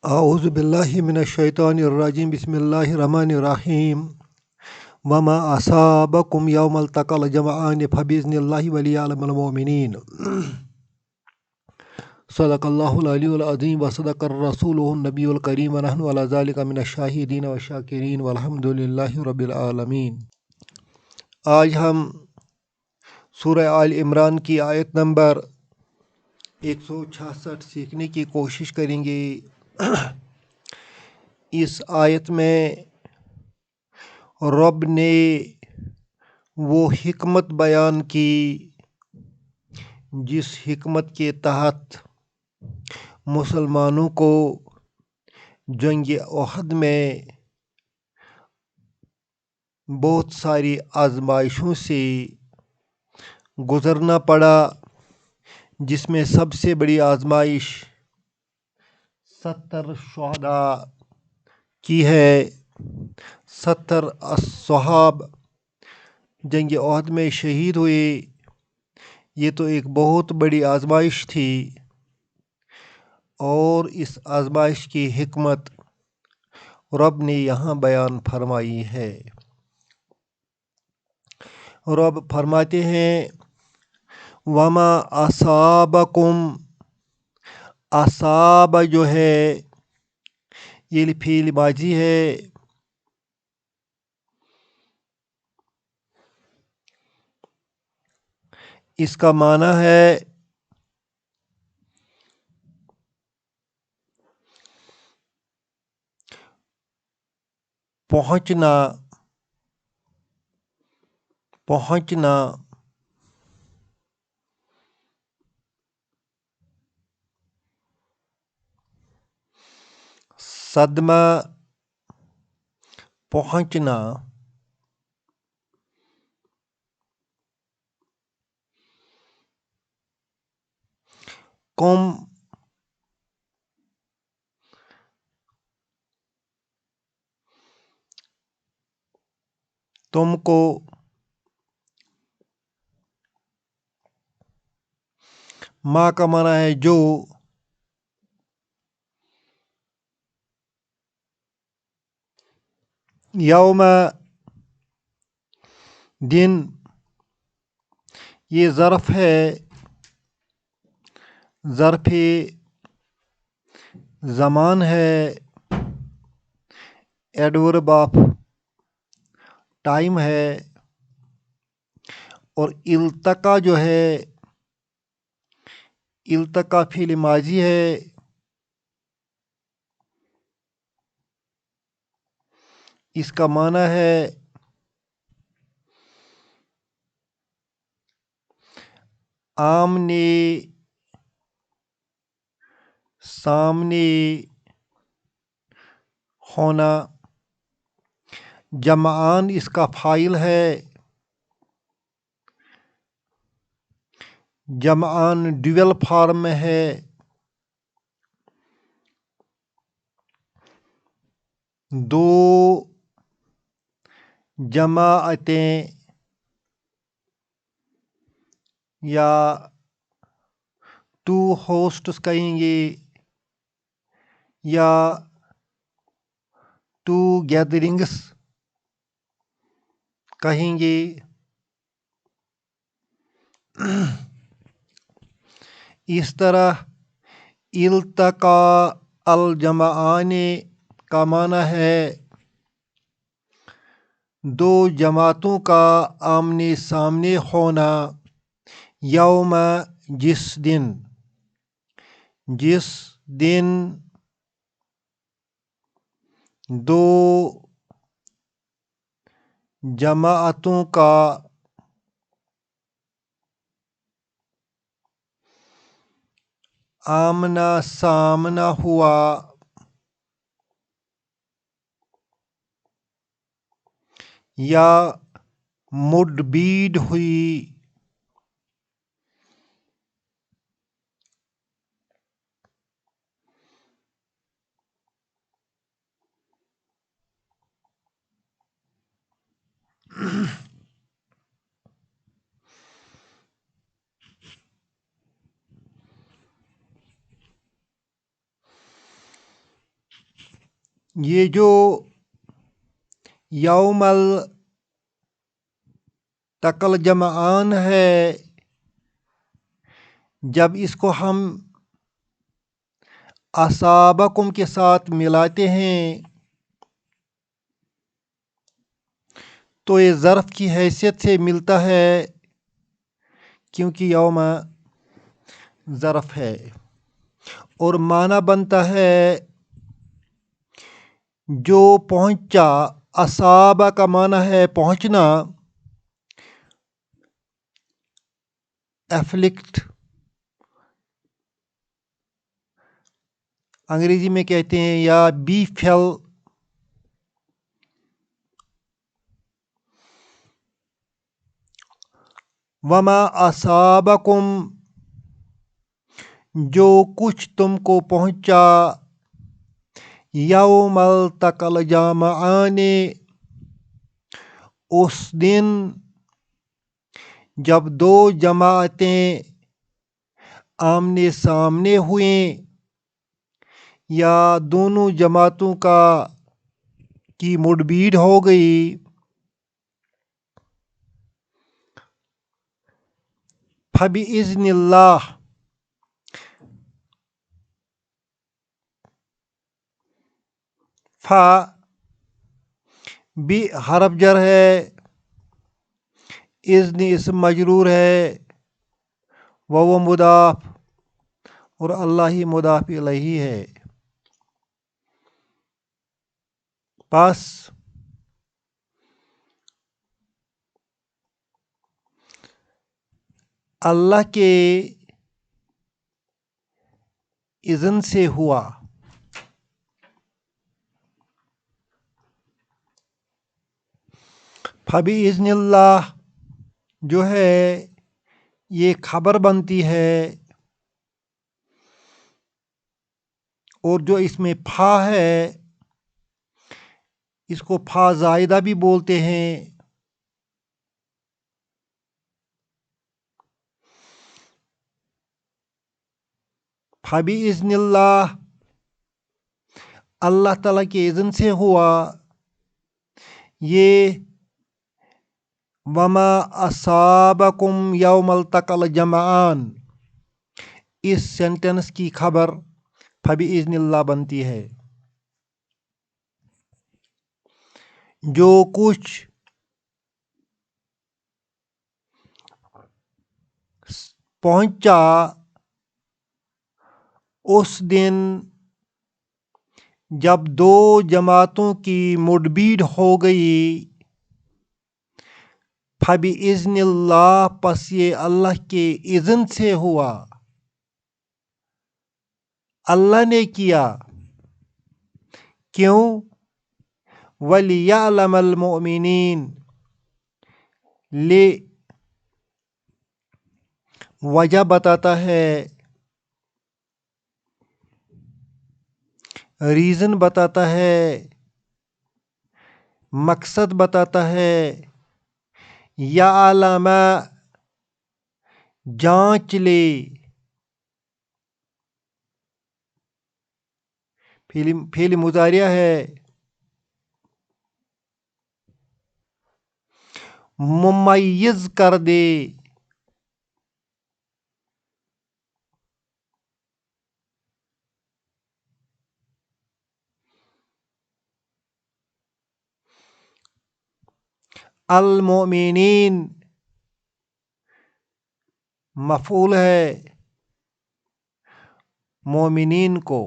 اعوذ باللہ من الشیطان الرجیم بسم اللہ الرحمن الرحیم وما اصابکم یوم التقى الجمعان فبإذن اللہ وليعلم المؤمنین صدق اللہ العلی العظیم وصدق الرسول النبی الکریم ونحن علی ذلک من الشاہدین والشاکرین والحمد للہ رب العالمین۔ آج ہم سورہ آل عمران کی آیت نمبر 166 سیکھنے کی کوشش کریں گے۔ اس آیت میں رب نے وہ حکمت بیان کی جس حکمت کے تحت مسلمانوں کو جنگ احد میں بہت ساری آزمائشوں سے گزرنا پڑا، جس میں سب سے بڑی آزمائش 70 شہداء کی ہے۔ 70 اصحاب جنگ احد میں شہید ہوئے۔ یہ تو ایک بہت بڑی آزمائش تھی، اور اس آزمائش کی حکمت رب نے یہاں بیان فرمائی ہے۔ رب فرماتے ہیں وما اصابکم، اصاب جو ہے یہ فعل ماضی ہے، اس کا معنی ہے پہنچنا، پہنچنا۔ صدمہ، پہنچنا۔ کم، تم کو۔ ما کا معنی ہے جو۔ یوم، دن، یہ ظرف ہے، ظرف زمان ہے، ایڈورب آف ٹائم ہے، اور التقا جو ہے، التقا فعل ماضی ہے، اس کا معنی ہے آمنے سامنے ہونا۔ جمعان اس کا فاعل ہے، جمعان ڈویل فارم میں ہے، دو جماعتیں یا ٹو ہوسٹس کہیں گے، یا ٹو گیدرنگس کہیں گے۔ اس طرح التقا الجمعان کا معنی ہے دو جماعتوں کا آمنے سامنے ہونا۔ یوم، جس دن، جس دن دو جماعتوں کا آمنا سامنا ہوا، یا مڈ بھیڑ ہوئی۔ یہ جو یوم التقل جمعان ہے، جب اس کو ہم اصابکم کے ساتھ ملاتے ہیں تو یہ ظرف کی حیثیت سے ملتا ہے، کیونکہ یوم ظرف ہے، اور معنی بنتا ہے جو پہنچا۔ اصابہ کا معنی ہے پہنچنا، افلکٹ انگریزی میں کہتے ہیں، یا بی فیل، وما اصابکم جو کچھ تم کو پہنچا، یوم التقل جمعان اس دن جب دو جماعتیں آمنے سامنے ہوئیں، یا دونوں جماعتوں کی مڈبھیڑ ہو گئی، فَبِإِذْنِ اللہ، فا بھی حرف جر ہے، اذن اسم مجرور ہے، وہ مضاف اور اللہ ہی مضاف الیہ ہے۔ پس اللہ کے اذن سے ہوا، فَبِإِذْنِ اللہ جو ہے یہ خبر بنتی ہے، اور جو اس میں فا ہے اس کو فا زائدہ بھی بولتے ہیں۔ فَبِإِذْنِ اللہ اللہ تعالیٰ کے اذن سے ہوا، یہ وما اصابکم یوم التقل جمعان اس سینٹنس کی خبر فَبِإِذْنِ اللہ بنتی ہے۔ جو کچھ پہنچا اس دن جب دو جماعتوں کی مڈبھیڑ ہو گئی، فَبِإِذْنِ اللہ پس یہ اللہ کے اذن سے ہوا، اللہ نے کیا۔ کیوں؟ وَلِيَعْلَمَ الْمُؤْمِنِينَ وجہ بتاتا ہے، ریزن بتاتا ہے، مقصد بتاتا ہے، یعلم جانچ لے، فعل مضارع ہے، ممیز کر دے، المؤمنین مفعول ہے، مومنین کو۔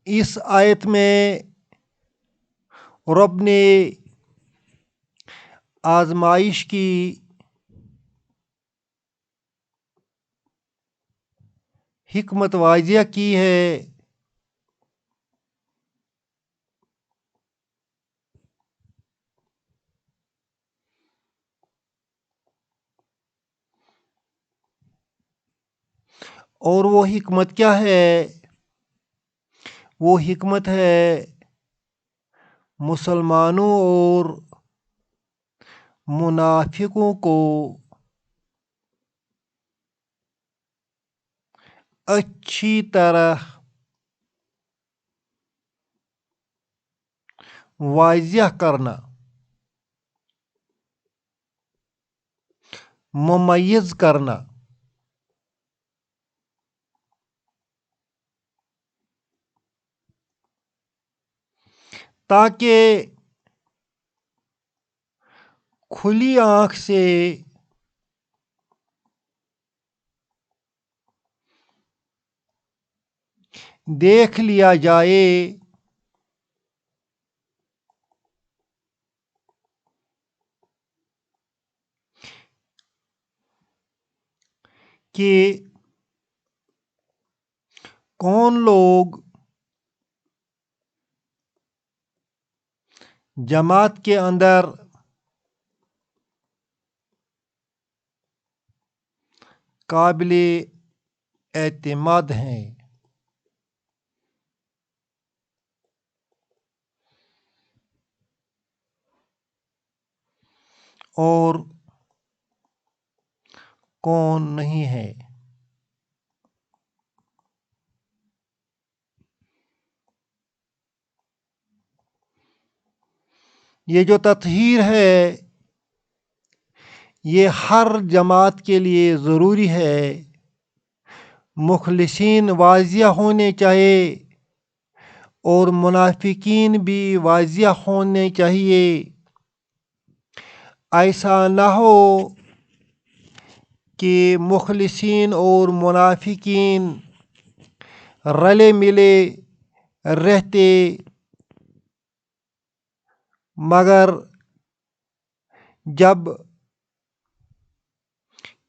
اس آیت میں رب نے آزمائش کی حکمت واضح کی ہے، اور وہ حکمت کیا ہے؟ وہ حکمت ہے مسلمانوں اور منافقوں کو اچھی طرح واضح کرنا، ممیز کرنا، تاکہ کھلی آنکھ سے دیکھ لیا جائے کہ کون لوگ جماعت کے اندر قابل اعتماد ہیں اور کون نہیں ہے۔ یہ جو تطہیر ہے یہ ہر جماعت کے لیے ضروری ہے۔ مخلصین واضح ہونے چاہیے اور منافقین بھی واضح ہونے چاہیے۔ ایسا نہ ہو کہ مخلصین اور منافقین رلے ملے رہتے مگر جب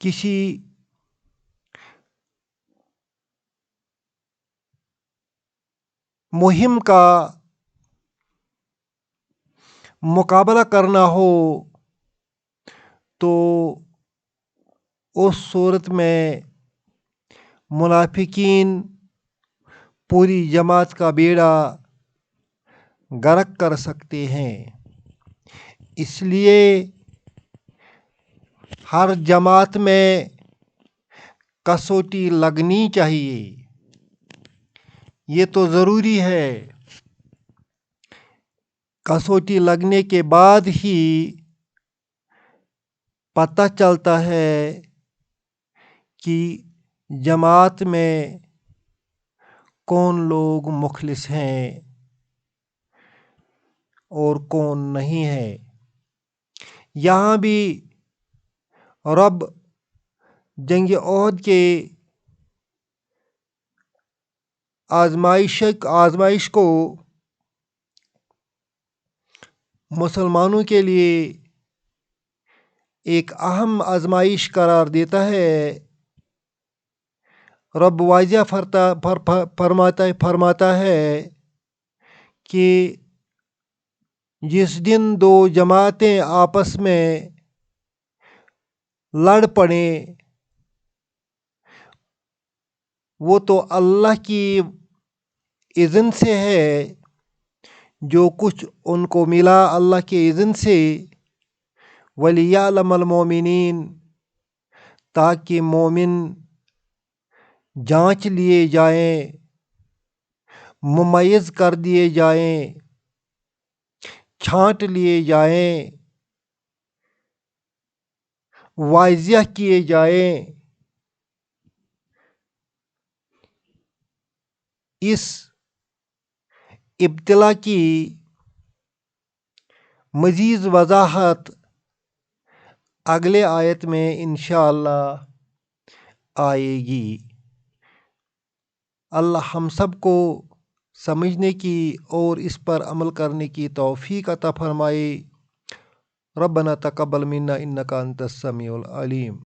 کسی مہم کا مقابلہ کرنا ہو تو اس صورت میں منافقین پوری جماعت کا بیڑا غرق کر سکتے ہیں۔ اس لیے ہر جماعت میں کسوٹی لگنی چاہیے، یہ تو ضروری ہے۔ کسوٹی لگنے کے بعد ہی پتہ چلتا ہے کہ جماعت میں کون لوگ مخلص ہیں اور کون نہیں ہے۔ یہاں بھی رب جنگ احد کے آزمائش کو مسلمانوں کے لیے ایک اہم آزمائش قرار دیتا ہے۔ رب واضح فرماتا ہے کہ جس دن دو جماعتیں آپس میں لڑ پڑیں وہ تو اللہ کی اذن سے ہے، جو کچھ ان کو ملا اللہ کے اذن سے۔ وَلِيَعْلَمَ الْمُؤْمِنِينَ، تاکہ مومن جانچ لیے جائیں، ممیز کر دیے جائیں، چھانٹ لیے جائیں، واضح کیے جائیں۔ اس ابتلا کی مزید وضاحت اگلے آیت میں انشاءاللہ آئے گی۔ اللہ ہم سب کو سمجھنے کی اور اس پر عمل کرنے کی توفیق عطا فرمائے۔ ربنا تقبل منا انک انت السمیع العلیم۔